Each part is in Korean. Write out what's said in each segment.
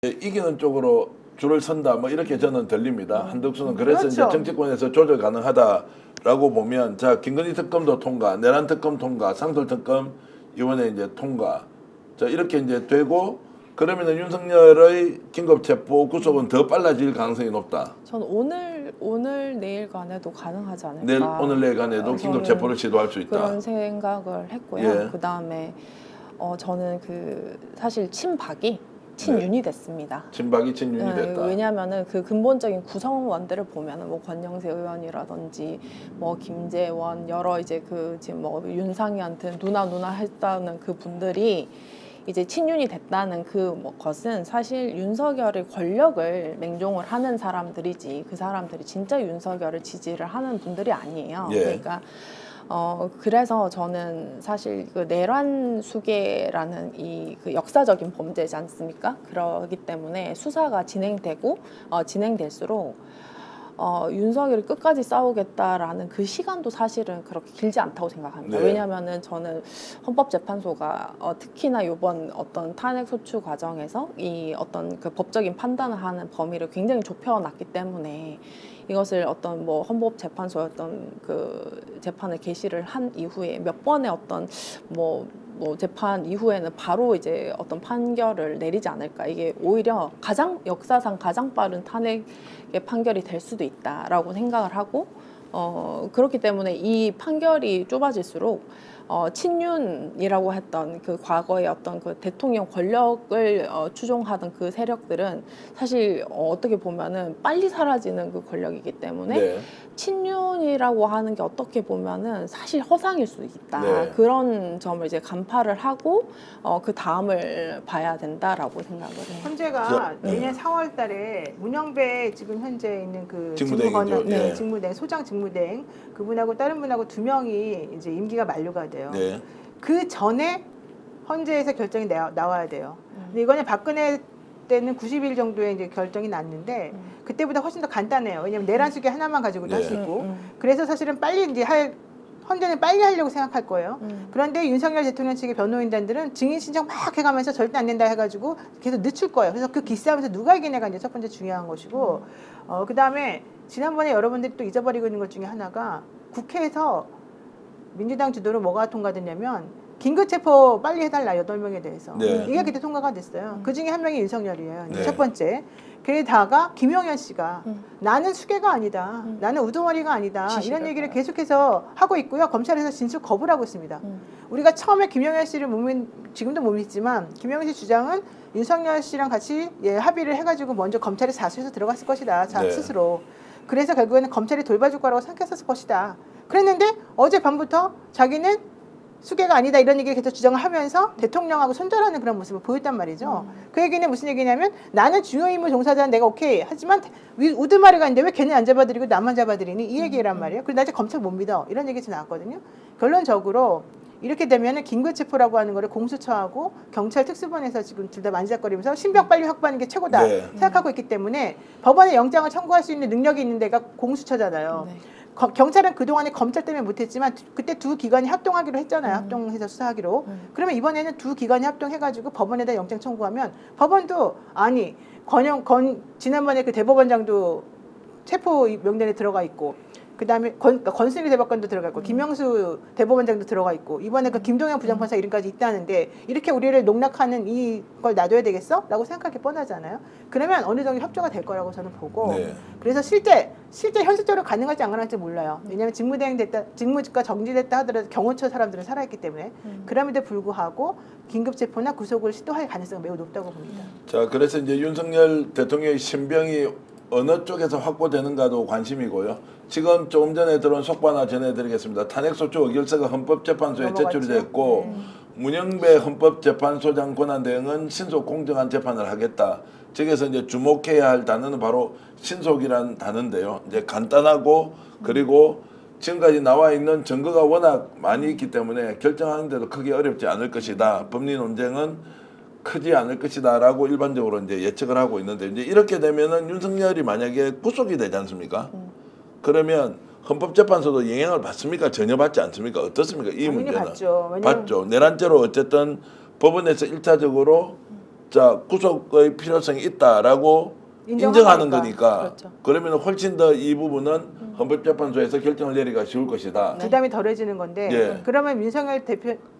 이기는 쪽으로 줄을 선다 뭐 이렇게 저는 들립니다. 한덕수는 그래서 이제 그렇죠. 정치권에서 조절 가능하다라고 보면 자 김건희 특검도 통과, 내란 특검 통과, 상설 특검 이번에 이제 통과. 자 이렇게 이제 되고 그러면은 윤석열의 긴급 체포 구속은 더 빨라질 가능성이 높다. 전 오늘 내일간에도 가능하지 않을까. 내일 오늘 내간에도 긴급 저는 체포를 시도할 수 있다. 그런 생각을 했고요. 예. 그다음에 저는 사실 친윤이 됐습니다. 친박이 친윤이 네, 됐다. 왜냐하면은 그 근본적인 구성원들을 보면은 뭐 권영세 의원이라든지 뭐 김재원 여러 이제 지금 뭐 윤상희한테 누나 했다는 그 분들이 이제 친윤이 됐다는 것은 사실 윤석열의 권력을 맹종을 하는 사람들이지 그 사람들이 진짜 윤석열을 지지를 하는 분들이 아니에요. 예. 그러니까 그래서 저는 사실 그 내란 수괴라는 그 역사적인 범죄지 않습니까? 그러기 때문에 수사가 진행될수록 윤석열이 끝까지 싸우겠다라는 그 시간도 사실은 그렇게 길지 않다고 생각합니다. 네. 왜냐하면은 저는 헌법재판소가 특히나 이번 어떤 탄핵 소추 과정에서 이 어떤 그 법적인 판단을 하는 범위를 굉장히 좁혀놨기 때문에 이것을 어떤 뭐 헌법재판소의 어떤 그 재판을 개시를 한 이후에 몇 번의 어떤 뭐 재판 이후에는 바로 이제 어떤 판결을 내리지 않을까. 이게 오히려 역사상 가장 빠른 탄핵의 판결이 될 수도 있다라고 생각을 하고 그렇기 때문에 이 판결이 좁아질수록 친윤이라고 했던 그 과거의 어떤 그 대통령 권력을 추종하던 그 세력들은 사실 어떻게 보면은 빨리 사라지는 그 권력이기 때문에 네. 친윤이라고 하는 게 어떻게 보면은 사실 허상일 수 있다. 네. 그런 점을 이제 간파를 하고 그 다음을 봐야 된다라고 생각을 해요. 헌재가 내년 4월 달에 문영배 지금 현재 있는 그 직무대행이죠. 예. 직무대행, 소장 직무대행 그분하고 다른 분하고 2명이 이제 임기가 만료가 돼요. 네. 그 전에 헌재에서 결정이 나와야 돼요. 근데 이거는 박근혜 때는 90일 정도에 이제 결정이 났는데 그때보다 훨씬 더 간단해요. 왜냐하면 내란 수계 하나만 가지고도 할 수 있고 그래서 사실은 빨리 이제 헌재는 빨리 하려고 생각할 거예요. 그런데 윤석열 대통령 측의 변호인단들은 증인 신청 막 해가면서 절대 안 된다 해가지고 계속 늦출 거예요. 그래서 그 기싸움에서 누가 이기냐가 이제 첫 번째 중요한 것이고 그 다음에 지난번에 여러분들이 또 잊어버리고 있는 것 중에 하나가 국회에서 민주당 주도로 뭐가 통과됐냐면 긴급체포 빨리 해달라 8명에 대해서 네. 이게 그때 통과가 됐어요. 그 중에 한 명이 윤석열이에요. 네. 첫 번째. 게다가 김용현 씨가 나는 수괴가 아니다. 나는 우두머리가 아니다. 이런 얘기를 계속해서 하고 있고요. 검찰에서 진술 거부를 하고 있습니다. 우리가 처음에 김용현 씨를 지금도 못 믿지만 김용현 씨 주장은 윤석열 씨랑 같이 합의를 해가지고 먼저 검찰에 자수해서 들어갔을 것이다. 네. 스스로. 그래서 결국에는 검찰이 돌봐줄 거라고 생각했을 것이다. 그랬는데 어젯밤부터 자기는 수괴가 아니다 이런 얘기를 계속 주장을 하면서 대통령하고 손절하는 그런 모습을 보였단 말이죠. 그 얘기는 무슨 얘기냐면 나는 중요 임무 종사자는 내가 오케이 하지만 우두머리가 있는데 왜 걔는 안 잡아들이고 나만 잡아들이니 이 얘기란 말이에요. 그리고 나 이제 검찰 못 믿어 이런 얘기 지금 나왔거든요. 결론적으로 이렇게 되면은 긴급체포라고 하는 거를 공수처하고 경찰 특수본에서 지금 둘 다 만지작거리면서 신병 빨리 확보하는 게 최고다 네. 생각하고 있기 때문에 법원에 영장을 청구할 수 있는 능력이 있는 데가 공수처잖아요. 네. 경찰은 그동안에 검찰 때문에 못했지만 그때 두 기관이 합동하기로 했잖아요. 합동해서 수사하기로. 그러면 이번에는 두 기관이 합동해가지고 법원에다 영장 청구하면 법원도 아니 지난번에 그 대법원장도 체포 명단에 들어가 있고 그다음에 권순일 대법관도 들어가 있고 김영수 대법원장도 들어가 있고 이번에 그 김동현 부장판사 이름까지 있다는데 이렇게 우리를 농락하는 이걸 놔둬야 되겠어? 라고 생각할 게 뻔하잖아요. 그러면 어느 정도 협조가 될 거라고 저는 보고 네. 그래서 실제 현실적으로 가능할지 안 가능할지 몰라요. 왜냐하면 직무가 정지됐다 하더라도 경호처 사람들은 살아있기 때문에 그럼에도 불구하고 긴급체포나 구속을 시도할 가능성은 매우 높다고 봅니다. 자, 그래서 이제 윤석열 대통령의 신병이 어느 쪽에서 확보되는가도 관심이고요. 지금 조금 전에 들어온 속보 하나 전해드리겠습니다. 탄핵소추 의결서가 헌법재판소에 제출이 됐고 문영배 헌법재판소장 권한대행은 신속 공정한 재판을 하겠다. 저기서 이제 주목해야 할 단어는 바로 신속이라는 단어인데요. 이제 간단하고 그리고 지금까지 나와 있는 증거가 워낙 많이 있기 때문에 결정하는데도 크게 어렵지 않을 것이다. 법리 논쟁은 크지 않을 것이다라고 일반적으로 이제 예측을 하고 있는데 이제 이렇게 되면은 윤석열이 만약에 구속이 되지 않습니까? 그러면 헌법재판소도 영향을 받습니까? 전혀 받지 않습니까? 어떻습니까? 이 당연히 문제는 받죠. 받죠. 내란죄로 어쨌든 법원에서 1차적으로 자 구속의 필요성이 있다라고 인정하는 거니까 그렇죠. 그러면 훨씬 더 이 부분은 헌법재판소에서 결정을 내리기가 쉬울 것이다. 부담이 덜해지는 건데 예. 그러면 윤석열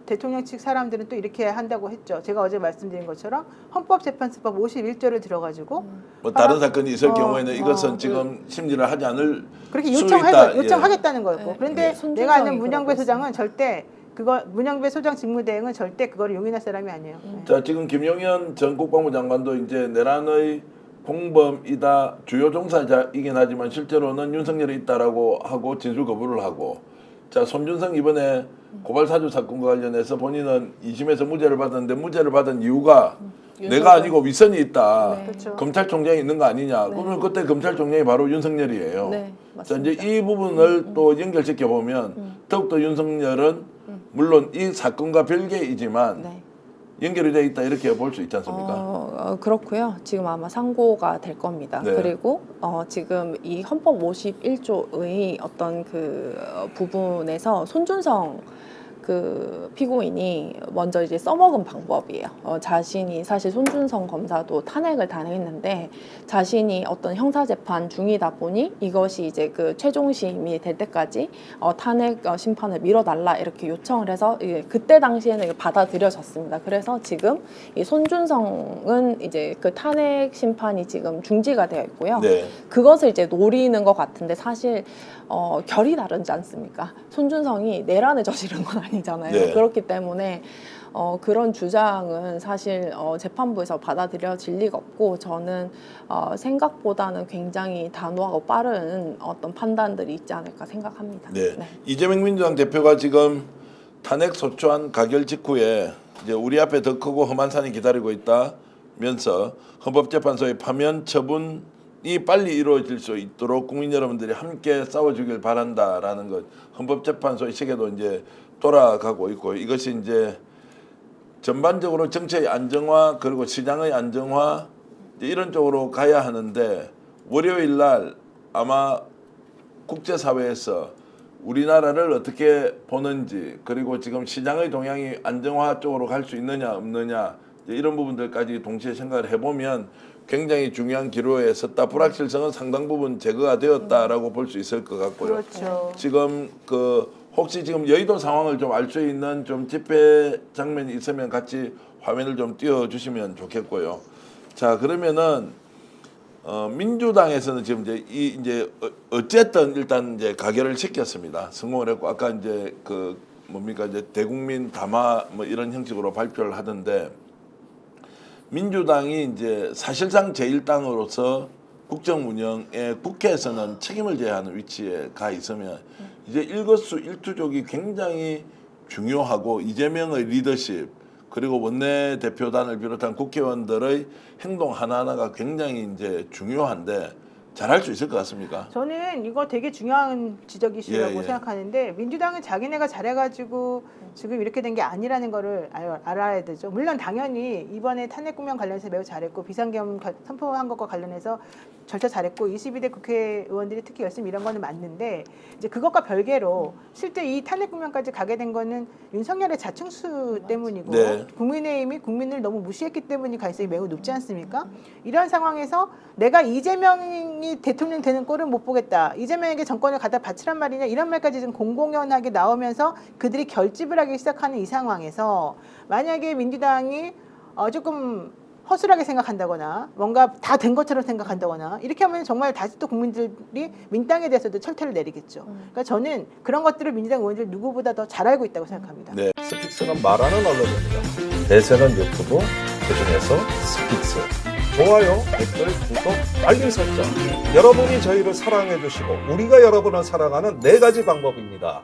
대통령 측 사람들은 또 이렇게 한다고 했죠. 제가 어제 말씀드린 것처럼 헌법재판소법 51조를 들어가지고 뭐 다른 사건이 있을 경우에는 이것은 어, 지금 심리를 하지 않을 그렇게 수 있다. 요청하겠다는 거고. 네. 그런데 네. 내가 아는 손준성이 문영배 그러고 소장은 절대 문영배 소장 직무대행은 절대 그거를 용인할 사람이 아니에요. 네. 자 지금 김용현 전 국방부 장관도 이제 내란의 공범이다 주요 종사자이긴 하지만 실제로는 윤석열이 있다라고 하고 진술 거부를 하고 자 손준성 이번에 고발 사주 사건과 관련해서 본인은 2심에서 무죄를 받았는데 무죄를 받은 이유가 내가 아니고 윗선이 있다. 네. 그렇죠. 검찰총장이 있는 거 아니냐. 네. 그러면 그때 검찰총장이 바로 윤석열이에요. 네, 자 이제 맞습니다. 이 부분을 또 연결시켜 보면 더욱더 윤석열은 물론 이 사건과 별개이지만 네. 연결이 돼 있다 이렇게 볼 수 있지 않습니까? 그렇고요. 지금 아마 상고가 될 겁니다. 네. 그리고 지금 이 헌법 51조의 어떤 그 부분에서 손준성 그 피고인이 먼저 이제 써먹은 방법이에요. 자신이 사실 손준성 검사도 탄핵을 당했는데 자신이 어떤 형사재판 중이다 보니 이것이 이제 그 최종심이 될 때까지 탄핵 심판을 미뤄달라 이렇게 요청을 해서 그때 당시에는 받아들여졌습니다. 그래서 지금 이 손준성은 이제 그 탄핵 심판이 지금 중지가 되어 있고요. 네. 그것을 이제 노리는 것 같은데 사실 결이 다르지 않습니까? 손준성이 내란을 저지른 건 아니잖아요. 네. 그렇기 때문에 그런 주장은 사실 재판부에서 받아들여질 리가 없고 저는 생각보다는 굉장히 단호하고 빠른 어떤 판단들이 있지 않을까 생각합니다. 네. 이재명 민주당 대표가 지금 탄핵 소추안 가결 직후에 이제 우리 앞에 더 크고 험한 산이 기다리고 있다면서 헌법재판소의 파면 처분이 빨리 이루어질 수 있도록 국민 여러분들이 함께 싸워주길 바란다라는 것. 헌법재판소의 시계도 이제 돌아가고 있고 이것이 이제 전반적으로 정치의 안정화 그리고 시장의 안정화 이런 쪽으로 가야 하는데 월요일 날 아마 국제사회에서 우리나라를 어떻게 보는지 그리고 지금 시장의 동향이 안정화 쪽으로 갈 수 있느냐 없느냐 이런 부분들까지 동시에 생각을 해보면 굉장히 중요한 기로에 섰다. 불확실성은 상당 부분 제거가 되었다라고 볼 수 있을 것 같고요. 그렇죠. 지금 혹시 지금 여의도 상황을 좀 알 수 있는 좀 집회 장면이 있으면 같이 화면을 좀 띄워주시면 좋겠고요. 자 그러면은 민주당에서는 지금 이제 어쨌든 일단 이제 가결을 시켰습니다. 성공을 했고 아까 이제 이제 대국민 담화 뭐 이런 형식으로 발표를 하던데 민주당이 이제 사실상 제1당으로서 국정 운영에 국회에서는 책임을 져야 하는 위치에 가 있으면 이제 일거수일투족이 굉장히 중요하고 이재명의 리더십 그리고 원내대표단을 비롯한 국회의원들의 행동 하나하나가 굉장히 이제 중요한데 잘할 수 있을 것 같습니까? 저는 이거 되게 중요한 지적이시라고 예. 생각하는데 민주당은 자기네가 잘해가지고 지금 이렇게 된 게 아니라는 거를 알아야 되죠. 물론 당연히 이번에 탄핵 국면 관련해서 매우 잘했고 비상계엄 선포한 것과 관련해서 절차 잘했고 22대 국회의원들이 특히 열심히 이런 거는 맞는데 이제 그것과 별개로 실제 이 탄핵 국면까지 가게 된 거는 윤석열의 자충수 때문이고 네. 국민의힘이 국민을 너무 무시했기 때문이 가능성이 매우 높지 않습니까? 이런 상황에서 내가 이재명이 대통령 되는 꼴은 못 보겠다. 이재명에게 정권을 갖다 바치란 말이냐 이런 말까지 좀 공공연하게 나오면서 그들이 결집을 하기 시작하는 이 상황에서 만약에 민주당이 조금 허술하게 생각한다거나 뭔가 다 된 것처럼 생각한다거나 이렇게 하면 정말 다시 또 국민들이 민당에 대해서도 철퇴를 내리겠죠. 그러니까 저는 그런 것들을 민주당 의원들 누구보다 더 잘 알고 있다고 생각합니다. 네. 스픽스가 말하는 언론입니다. 대세는 유튜브, 그중에서 스픽스. 좋아요, 댓글, 구독, 알림 설정. 여러분이 저희를 사랑해 주시고 우리가 여러분을 사랑하는 4가지 방법입니다.